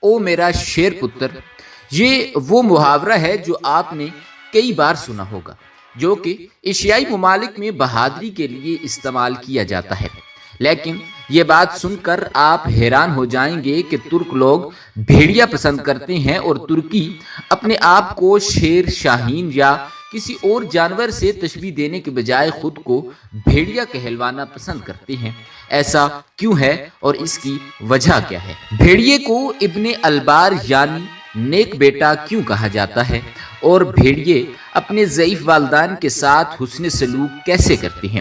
او میرا شیر پتر، یہ وہ محاورہ ہے جو آپ نے کئی بار سنا ہوگا، جو کہ ایشیائی ممالک میں بہادری کے لیے استعمال کیا جاتا ہے۔ لیکن یہ بات سن کر آپ حیران ہو جائیں گے کہ ترک لوگ بھیڑیا پسند کرتے ہیں اور ترکی اپنے آپ کو شیر، شاہین یا کسی اور جانور سے تشبیہ دینے کے بجائے خود کو بھیڑیا کہلوانا پسند کرتے ہیں۔ ایسا کیوں ہے اور اس کی وجہ کیا ہے؟ بھیڑیے کو ابن البار یعنی نیک بیٹا کیوں کہا جاتا ہے، اور بھیڑیے اپنے ضعیف والدین کے ساتھ حسن سلوک کیسے کرتے ہیں؟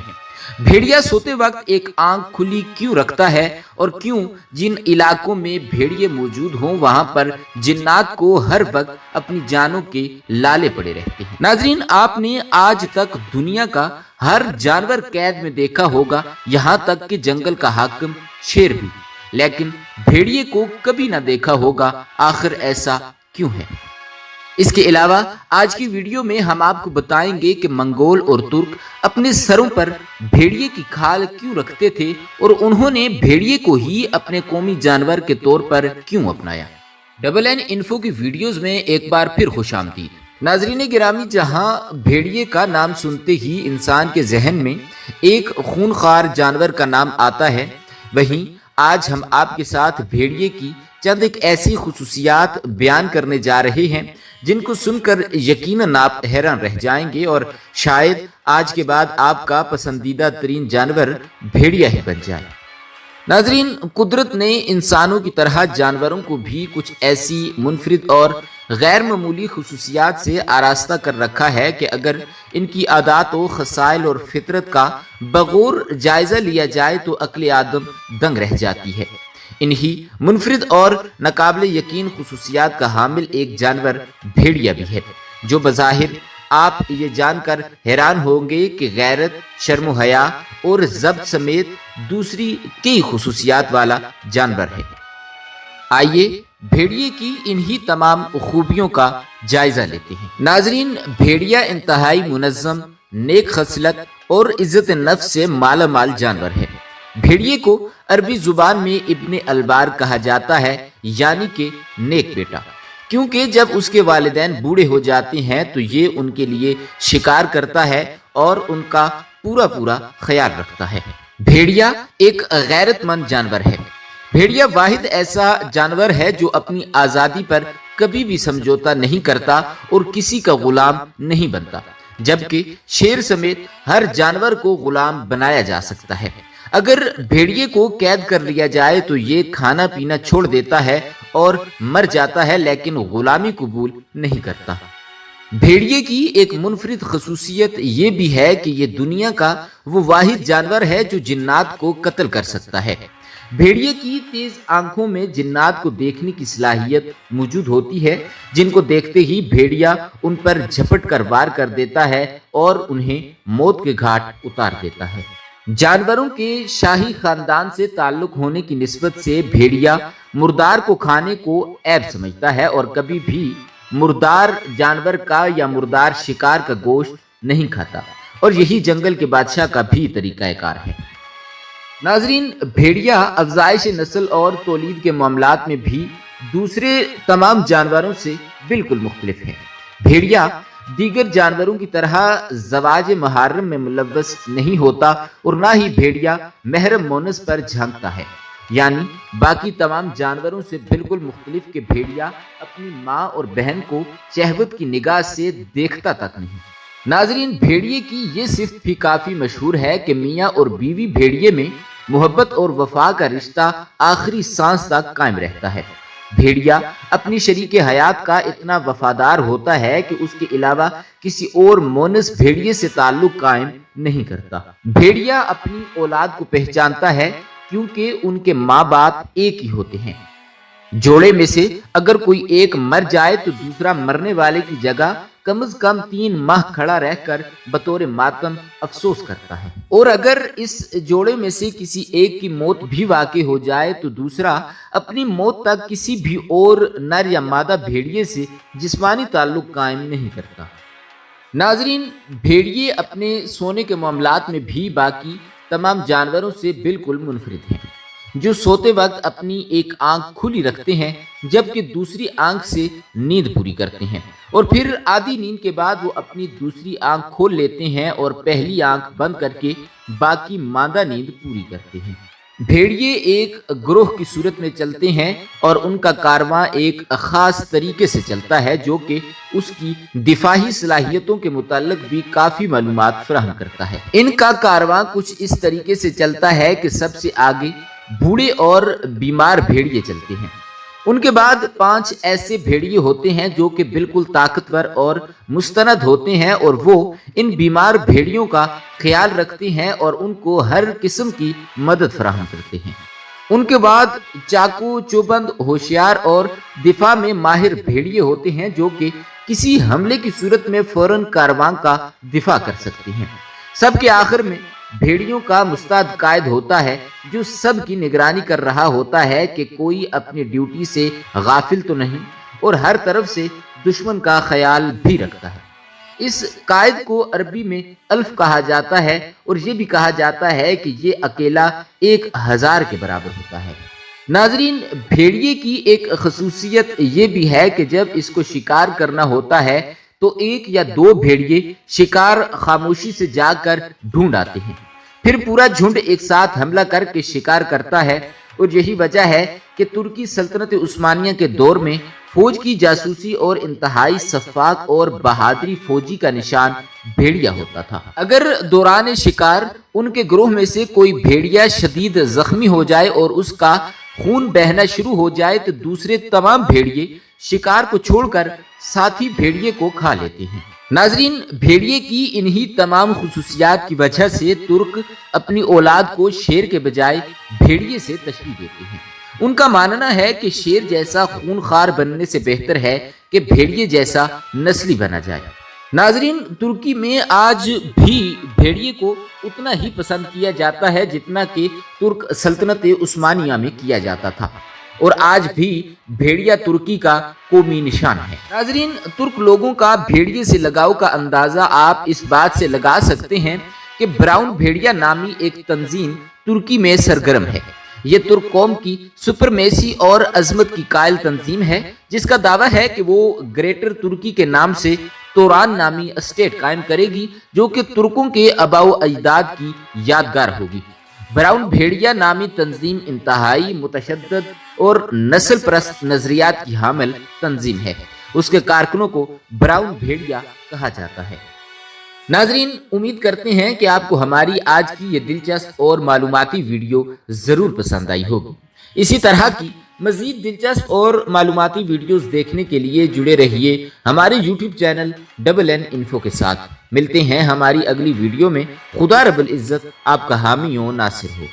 بھیڑیا سوتے وقت ایک آنکھ کھلی کیوں رکھتا ہے، اور کیوں جن علاقوں میں بھیڑیے موجود ہوں وہاں پر جنات کو ہر وقت اپنی جانوں کے لالے پڑے رہتے ہیں؟ ناظرین، آپ نے آج تک دنیا کا ہر جانور قید میں دیکھا ہوگا، یہاں تک کہ جنگل کا حاکم شیر بھی، لیکن بھیڑیے کو کبھی نہ دیکھا ہوگا۔ آخر ایسا کیوں ہے؟ اس کے علاوہ آج کی ویڈیو میں ہم آپ کو بتائیں گے کہ منگول اور ترک اپنے سروں پر بھیڑیے کی کھال کیوں رکھتے تھے، اور انہوں نے بھیڑیے کو ہی اپنے قومی جانور کے طور پر کیوں اپنایا۔ ڈبل این انفو کی ویڈیوز میں ایک بار پھر خوش آمدید۔ ناظرین گرامی، جہاں بھیڑیے کا نام سنتے ہی انسان کے ذہن میں ایک خونخوار جانور کا نام آتا ہے، وہیں آج ہم آپ کے ساتھ بھیڑیے کی چند ایک ایسی خصوصیات بیان کرنے جا رہے ہیں جن کو سن کر یقیناً آپ حیران رہ جائیں گے، اور شاید آج کے بعد آپ کا پسندیدہ ترین جانور بھیڑیا ہی بن جائے۔ ناظرین، قدرت نے انسانوں کی طرح جانوروں کو بھی کچھ ایسی منفرد اور غیر معمولی خصوصیات سے آراستہ کر رکھا ہے کہ اگر ان کی عادات و خصائل اور فطرت کا بغور جائزہ لیا جائے تو عقل آدم دنگ رہ جاتی ہے۔ انہی منفرد اور ناقابل یقین خصوصیات کا حامل ایک جانور بھیڑیا بھی ہے، جو بظاہر آپ یہ جان کر حیران ہوں گے کہ غیرت، شرم و حیا اور ضبط سمیت دوسری کئی خصوصیات والا جانور ہے۔ آئیے بھیڑیے کی انہی تمام خوبیوں کا جائزہ لیتے ہیں۔ ناظرین، بھیڑیا انتہائی منظم، نیک خصلت اور عزت نفس سے مالا مال جانور ہے۔ بھیڑیے کو عربی زبان میں ابن البار کہا جاتا ہے، یعنی کہ نیک بیٹا، کیونکہ جب اس کے والدین بوڑھے ہو جاتے ہیں تو یہ ان کے لیے شکار کرتا ہے اور ان کا پورا خیال رکھتا ہے۔ بھیڑیا ایک غیرت مند جانور ہے۔ بھیڑیا واحد ایسا جانور ہے جو اپنی آزادی پر کبھی بھی سمجھوتا نہیں کرتا اور کسی کا غلام نہیں بنتا، جبکہ شیر سمیت ہر جانور کو غلام بنایا جا سکتا ہے۔ اگر بھیڑیے کو قید کر لیا جائے تو یہ کھانا پینا چھوڑ دیتا ہے اور مر جاتا ہے، لیکن غلامی قبول نہیں کرتا۔ بھیڑیے کی ایک منفرد خصوصیت یہ بھی ہے کہ یہ دنیا کا وہ واحد جانور ہے جو جنات کو قتل کر سکتا ہے۔ بھیڑیے کی تیز آنکھوں میں جنات کو دیکھنے کی صلاحیت موجود ہوتی ہے، جن کو دیکھتے ہی بھیڑیا ان پر جھپٹ کر وار کر دیتا ہے اور انہیں موت کے گھاٹ اتار دیتا ہے۔ جانوروں کے شاہی خاندان سے تعلق ہونے کی نسبت سے بھیڑیا مردار کو کھانے کو عیب سمجھتا ہے اور کبھی بھی مردار جانور کا یا مردار شکار کا گوشت نہیں کھاتا، اور یہی جنگل کے بادشاہ کا بھی طریقہ کار ہے۔ ناظرین، بھیڑیا افزائش نسل اور تولید کے معاملات میں بھی دوسرے تمام جانوروں سے بالکل مختلف ہے۔ بھیڑیا دیگر جانوروں کی طرح زواج محرم میں ملوث نہیں ہوتا، اور نہ ہی بھیڑیا محرم مونس پر جھانکتا ہے، یعنی باقی تمام جانوروں سے بالکل مختلف کہ بھیڑیا اپنی ماں اور بہن کو شہوت کی نگاہ سے دیکھتا تک نہیں۔ ناظرین، بھیڑیے کی یہ صفت بھی کافی مشہور ہے کہ میاں اور بیوی بھیڑیے میں محبت اور وفا کا رشتہ آخری سانس تک قائم رہتا ہے۔ بھیڑیا اپنی شریک حیات کا اتنا وفادار ہوتا ہے کہ اس کے علاوہ کسی اور مونس بھیڑیے سے تعلق قائم نہیں کرتا۔ بھیڑیا اپنی اولاد کو پہچانتا ہے کیونکہ ان کے ماں باپ ایک ہی ہوتے ہیں۔ جوڑے میں سے اگر کوئی ایک مر جائے تو دوسرا مرنے والے کی جگہ کم از کم 3 ماہ کھڑا رہ کر بطور ماتم افسوس کرتا ہے، اور اگر اس جوڑے میں سے کسی ایک کی موت بھی واقع ہو جائے تو دوسرا اپنی موت تک کسی بھی اور نر یا مادہ بھیڑیے سے جسمانی تعلق قائم نہیں کرتا۔ ناظرین، بھیڑیے اپنے سونے کے معاملات میں بھی باقی تمام جانوروں سے بالکل منفرد ہیں۔ جو سوتے وقت اپنی ایک آنکھ کھلی رکھتے ہیں جبکہ دوسری آنکھ سے نیند پوری کرتے ہیں، اور پھر آدھی نیند کے بعد وہ اپنی دوسری آنکھ کھول لیتے ہیں اور پہلی آنکھ بند کر کے باقی ماندہ نیند پوری کرتے ہیں۔ بھیڑیے ایک گروہ کی صورت میں چلتے ہیں اور ان کا کارواں ایک خاص طریقے سے چلتا ہے جو کہ اس کی دفاعی صلاحیتوں کے متعلق بھی کافی معلومات فراہم کرتا ہے۔ ان کا کارواں کچھ اس طریقے سے چلتا ہے کہ سب سے آگے بوڑھے اور بیمار بھیڑیے چلتے ہیں، ان کے بعد 5 ایسے بھیڑیے ہوتے ہیں جو کہ بالکل طاقتور اور مستند ہوتے ہیں اور وہ ان بیمار بھیڑیوں کا خیال رکھتے ہیں اور ان کو ہر قسم کی مدد فراہم کرتے ہیں۔ ان کے بعد چاقو چوبند ہوشیار اور دفاع میں ماہر بھیڑیے ہوتے ہیں جو کہ کسی حملے کی صورت میں فوراً کارواں کا دفاع کر سکتے ہیں۔ سب کے آخر میں بھیڑیوں کا مستعد قائد ہوتا ہے جو سب کی نگرانی کر رہا ہوتا ہے کہ کوئی اپنی ڈیوٹی سے غافل تو نہیں اور ہر طرف سے دشمن کا خیال بھی رکھتا ہے۔ اس قائد کو عربی میں الف کہا جاتا ہے اور یہ بھی کہا جاتا ہے کہ یہ اکیلا 1000 کے برابر ہوتا ہے۔ ناظرین، بھیڑیے کی ایک خصوصیت یہ بھی ہے کہ جب اس کو شکار کرنا ہوتا ہے تو 1 یا 2 بھیڑیے شکار خاموشی سے جا کر ڈھونڈ آتے ہیں، پھر پورا جھنڈ ایک ساتھ حملہ کر کے شکار کرتا ہے، اور یہی وجہ ہے کہ ترکی سلطنت عثمانیہ کے دور میں فوج کی جاسوسی اور انتہائی شفاق اور بہادری فوجی کا نشان بھیڑیا ہوتا تھا۔ اگر دوران شکار ان کے گروہ میں سے کوئی بھیڑیا شدید زخمی ہو جائے اور اس کا خون بہنا شروع ہو جائے تو دوسرے تمام بھیڑیے شکار کو چھوڑ کر ساتھی بھیڑیے کو کھا لیتے ہیں۔ ناظرین، بھیڑیے کی انہی تمام خصوصیات کی وجہ سے ترک اپنی اولاد کو شیر کے بجائے بھیڑیے سے تشبیہ دیتے ہیں۔ ان کا ماننا ہے کہ شیر جیسا خونخوار بننے سے بہتر ہے کہ بھیڑیے جیسا نسلی بنا جائے۔ ناظرین، ترکی میں آج بھی بھیڑیے کو اتنا ہی پسند کیا جاتا ہے جتنا کہ ترک سلطنت عثمانیہ میں کیا جاتا تھا، اور آج بھی بھیڑیا ترکی کا قومی نشان ہے۔ ناظرین، ترک لوگوں کا بھیڑیے سے لگاؤ کا اندازہ آپ اس بات سے لگا سکتے ہیں کہ براؤن بھیڑیا نامی ایک تنظیم ترکی میں سرگرم ہے۔ یہ ترک قوم کی سپرمیسی اور عظمت کی قائل تنظیم ہے جس کا دعویٰ ہے کہ وہ گریٹر ترکی کے نام سے توران نامی اسٹیٹ قائم کرے گی جو کہ ترکوں کے آباء و اجداد کی یادگار ہوگی۔ براؤن بھیڑیا نامی تنظیم انتہائی متشدد اور نسل پرست نظریات کی حامل تنظیم ہے۔ اس کے کارکنوں کو براؤن بھیڑیا کہا جاتا ہے۔ ناظرین، امید کرتے ہیں کہ آپ کو ہماری آج کی یہ دلچسپ اور معلوماتی ویڈیو ضرور پسند آئی ہوگی۔ اسی طرح کی مزید دلچسپ اور معلوماتی ویڈیوز دیکھنے کے لیے جڑے رہیے ہمارے یوٹیوب چینل NN انفو کے ساتھ۔ ملتے ہیں ہماری اگلی ویڈیو میں۔ خدا رب العزت آپ کا حامی و ناصر ہو۔